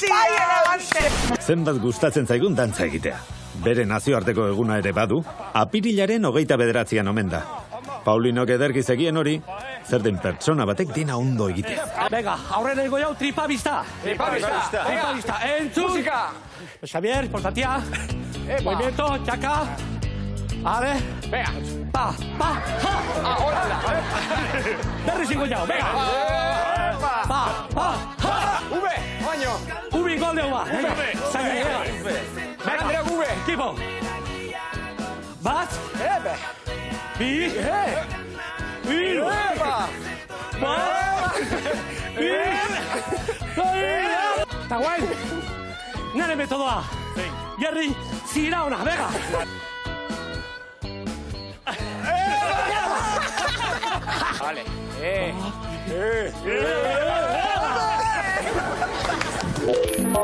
bai elegante! Zenbat gustatzen zaigun dantza egitea. Bere nazioarteko eguna ere badu, apirilaren 29an omen da. Paulinok ederki zegien hori, zer den pertsona batek dena ondo egitea. Venga, aurrera ego jau, tripabista. Tripabista. Entzun. Musika. Xavier, portatia. Movimiento, txaka. Ale. Venga. Pa, ha. Hola. Berriz ingo jau, venga. Pa, ha. Ube, baino. Ubi gol deu ba. Venga. Venga, Andrea, ube. Equipo. Bat. Ebe. Bi. Hiru. Eba. Eta guen, nire metodoa. Jerry, zira ona, bega. Vale.